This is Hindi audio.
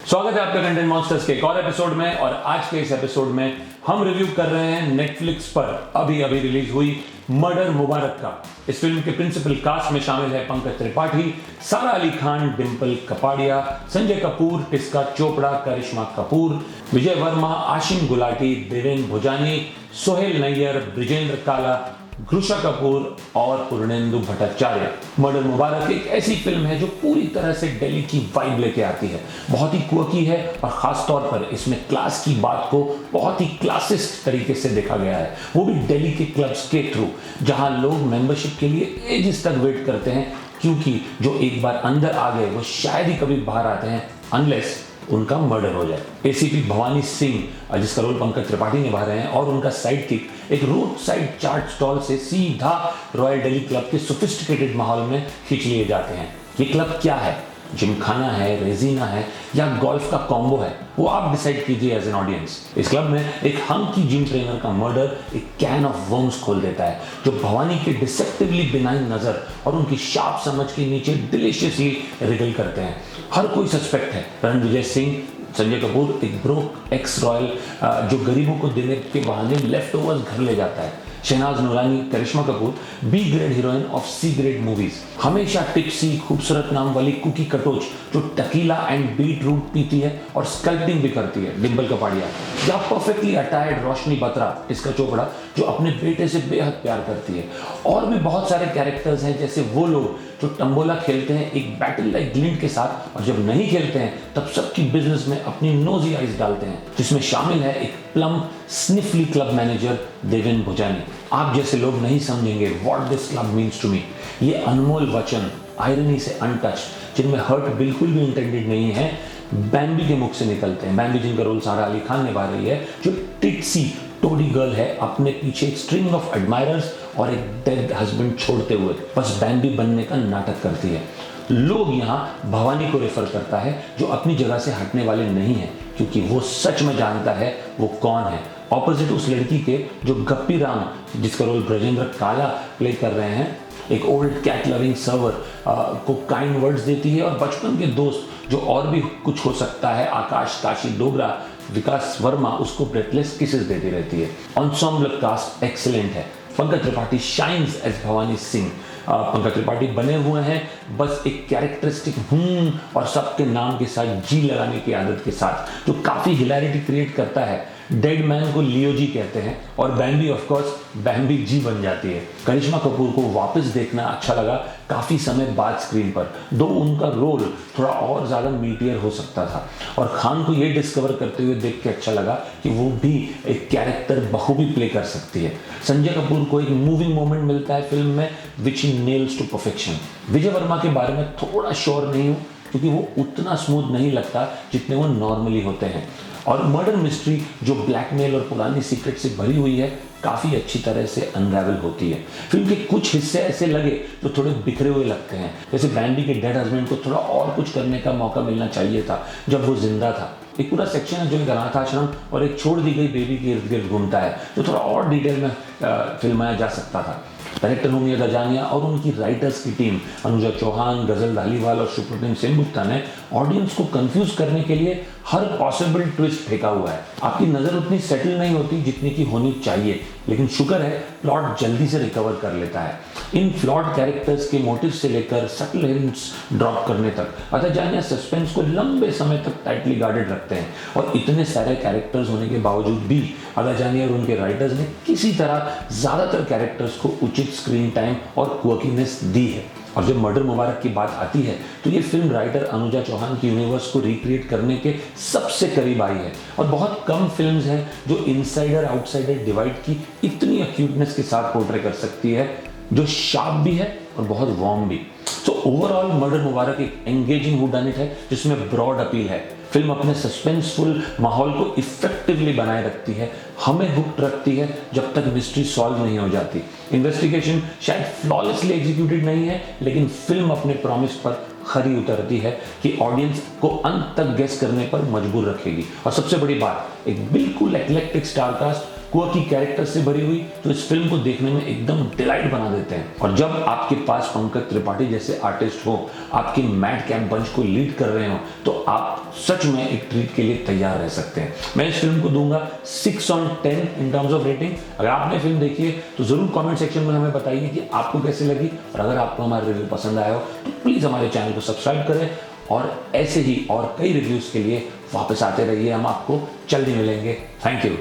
स्वागत है आपका कंटेंट मॉन्स्टर्स के एक और एपिसोड में। और आज के इस एपिसोड में हम रिव्यू कर रहे हैं नेटफ्लिक्स पर अभी अभी रिलीज हुई मर्डर मुबारक का। इस फिल्म के प्रिंसिपल कास्ट में शामिल है पंकज त्रिपाठी, सारा अली खान, डिंपल कपाड़िया, संजय कपूर, टिस्का चोपड़ा, करिश्मा कपूर, विजय वर्मा, आशिम गुलाटी, देवेन भोजानी, सोहेल नैयर, ब्रिजेंद्र काला, घृषा कपूर और पूर्णेंदु भट्टाचार्य। मर्डर मुबारक एक ऐसी फिल्म है जो पूरी तरह से दिल्ली की वाइब लेके आती है। बहुत ही क्वर्की है और खास तौर पर इसमें क्लास की बात को बहुत ही क्लासिस्ट तरीके से देखा गया है, वो भी दिल्ली के क्लब्स के थ्रू, जहां लोग मेंबरशिप के लिए एजेस तक वेट करते हैं, क्योंकि जो एक बार अंदर आ गए वो शायद ही कभी बाहर आते हैं अनलेस उनका मर्डर हो जाए। एसीपी भवानी सिंह, जिसका रोल पंकज त्रिपाठी निभा रहे हैं, और उनका साइड किक एक रोड साइड चाट स्टॉल से सीधा रॉयल दिल्ली क्लब के सोफिस्टिकेटेड माहौल में खींच लिए जाते हैं। ये क्लब क्या है? जिमखाना है, रेजीना है या गोल्फ का कॉम्बो है? वो आप डिसाइड कीजिए एज एन ऑडियंस। इस क्लब में एक हंकी जिम ट्रेनर का मर्डर एक कैन ऑफ वर्म्स खोल देता है, जो भवानी के डिसेप्टिवली बिनाइन नजर और उनकी शार्प समझ के नीचे डिलीशियसली रिगल करते हैं। हर कोई सस्पेक्ट है। रणविजय सिंह, संजय कपूर एक ब्रोक एक्स रॉयल जो गरीबों को देने के बहाने लेफ्ट ओवर्स घर ले जाता है। Shehnaz Noorani, Karishma Kapoor B grade heroine of C grade movies, हमेशा टिप्सी खूबसूरत नाम वाली कुकी कटोच जो टकीला एंड बीट रूट पीती है और स्कल्पिंग भी करती है, डिंपल कपाड़िया, या परफेक्टली अटायर्ड रोशनी बत्रा, टिस्का चोपड़ा जो अपने बेटे से बेहद प्यार करती है। और भी बहुत सारे कैरेक्टर्स हैं, जैसे वो लोग जो टंबोला खेलते हैं एक बैटल लाइक ग्लिंट के साथ, और जब नहीं खेलते हैं तब सबकी बिजनेस में अपनी नोजी आइज डालते हैं, जिसमें शामिल है एक plump sniffly club manager Deven Bhojani. आप जैसे लोग नहीं समझेंगे what this club means to me. ये अनमोल वचन आयरनी से अनटच्ड, जिनमें हर्ट बिल्कुल भी इंटेंडेड नहीं है, बैम्बी के मुख से निकलते हैं। बैम्बी जिनका रोल सारा अली खान निभा रही है, जो टिट्सी टोडी गर्ल है, अपने पीछे एक स्ट्रिंग ऑफ एडमायरर्स और एक डेड हस्बैंड छोड़ते हुए बस बैम्बी बनने का नाटक करती है। लोग यहाँ भवानी को रेफर करता है, जो अपनी जगह से हटने वाले नहीं है, क्योंकि वो सच में जानता है वो कौन है। ऑपोजिट उस लड़की के जो गप्पी राम, जिसका रोल ब्रजेंद्र काला प्ले कर रहे हैं, एक ओल्ड कैट लविंग सर्वर को काइंड वर्ड्स देती है, और बचपन के दोस्त जो और भी कुछ हो सकता है, आकाश, काशी डोगरा, विकास वर्मा, उसको ब्रेथलेस किसेस देती रहती है। एंसेम्बल कास्ट एक्सीलेंट है। Pankaj Tripathi shines as Bhavani Singh. पंकज त्रिपाठी बने हुए हैं बस एक कैरेक्टरिस्टिक और सबके नाम के साथ जी लगाने की आदत के साथ, जो काफी हिलैरिटी क्रिएट करता है। डेड मैन को लियो जी कहते हैं और बैम्बी ऑफ कोर्स बैम्बी जी बन जाती है। करिश्मा कपूर को वापस देखना अच्छा लगा काफी समय बाद स्क्रीन पर, दो उनका रोल थोड़ा और ज्यादा मीटियर हो सकता था। और खान को ये डिस्कवर करते हुए देख के अच्छा लगा कि वो भी एक कैरेक्टर बखूबी प्ले कर सकती है। संजय कपूर को एक मूविंग मोमेंट मिलता है फिल्म में, विच ही नेल्स टू परफेक्शन। विजय वर्मा के बारे में थोड़ा श्योर नहीं हूँ, क्योंकि वो उतना स्मूथ नहीं लगता जितने वो नॉर्मली होते हैं। और मर्डर मिस्ट्री जो ब्लैकमेल और पुरानी सीक्रेट से भरी हुई है, काफ़ी अच्छी तरह से अनरेवल होती है। फिल्म के कुछ हिस्से ऐसे लगे जो थोड़े बिखरे हुए लगते हैं, जैसे बैम्बी के डेड हस्बैंड को थोड़ा और कुछ करने का मौका मिलना चाहिए था जब वो जिंदा था। एक पूरा सेक्शन है जो एक अनाथ आश्रम और एक छोड़ दी गई बेबी के इर्द गिर्द घूमता है, जो थोड़ा और डिटेल में फिल्माया जा सकता था। डायरेक्टर होमिया दजानिया और उनकी राइटर्स की टीम अनुजा चौहान, गजल धालीवाल और सुप्रतिम सेनगुप्ता ने ऑडियंस को कंफ्यूज करने के लिए हर पॉसिबल ट्विस्ट फेंका हुआ है। आपकी नज़र उतनी सेटल नहीं होती जितनी की होनी चाहिए, लेकिन शुक्र है प्लॉट जल्दी से रिकवर कर लेता है। इन फ्लॉड कैरेक्टर्स के मोटिव से लेकर सटल हिंट्स ड्रॉप करने तक दजानिया सस्पेंस को लंबे समय तक टाइटली गार्डेड रखते हैं। और इतने सारे कैरेक्टर्स होने के बावजूद भी दजानिया और उनके राइटर्स ने किसी तरह ज़्यादातर कैरेक्टर्स को उचित स्क्रीन टाइम और क्वर्कीनेस दी है। और जब मर्डर मुबारक की बात आती है तो ये फिल्म राइटर अनुजा चौहान की यूनिवर्स को रिक्रिएट करने के सबसे करीब आई है। और बहुत कम फिल्म्स हैं जो इनसाइडर आउटसाइडर डिवाइड की इतनी एक्यूटनेस के साथ पोर्ट्रे कर सकती है, जो शार्प भी है और बहुत वार्म भी। तो ओवरऑल मर्डर मुबारक एक एंगेजिंग हुडैनिट है जिसमें ब्रॉड अपील है। फिल्म अपने सस्पेंसफुल माहौल को इफेक्टिवली बनाए रखती है, हमें हुक्ड रखती है जब तक मिस्ट्री सॉल्व नहीं हो जाती। इन्वेस्टिगेशन शायद फ्लॉलेसली एग्जीक्यूटेड नहीं है, लेकिन फिल्म अपने प्रॉमिस पर खरी उतरती है कि ऑडियंस को अंत तक गेस करने पर मजबूर रखेगी। और सबसे बड़ी बात, एक बिल्कुल एक्लेक्टिक स्टारकास्ट क्वर्की कैरेक्टर से भरी हुई, जो इस फिल्म को देखने में एकदम डिलाइट बना देते हैं। और जब आपके पास पंकज त्रिपाठी जैसे आर्टिस्ट हो, आपकी मैड कैप बंच को लीड कर रहे हो, तो आप सच में एक ट्रीट के लिए तैयार रह सकते हैं। मैं इस फिल्म को दूंगा 6/10 इन टर्म्स ऑफ रेटिंग। अगर आपने फिल्म देखी है तो जरूर कमेंट सेक्शन में हमें बताइए कि आपको कैसी लगी, और अगर आपको हमारा रिव्यू पसंद आया हो तो प्लीज हमारे चैनल को सब्सक्राइब करें, और ऐसे ही और कई रिव्यूज के लिए वापस आते रहिए। हम आपको जल्दी मिलेंगे। Thank you.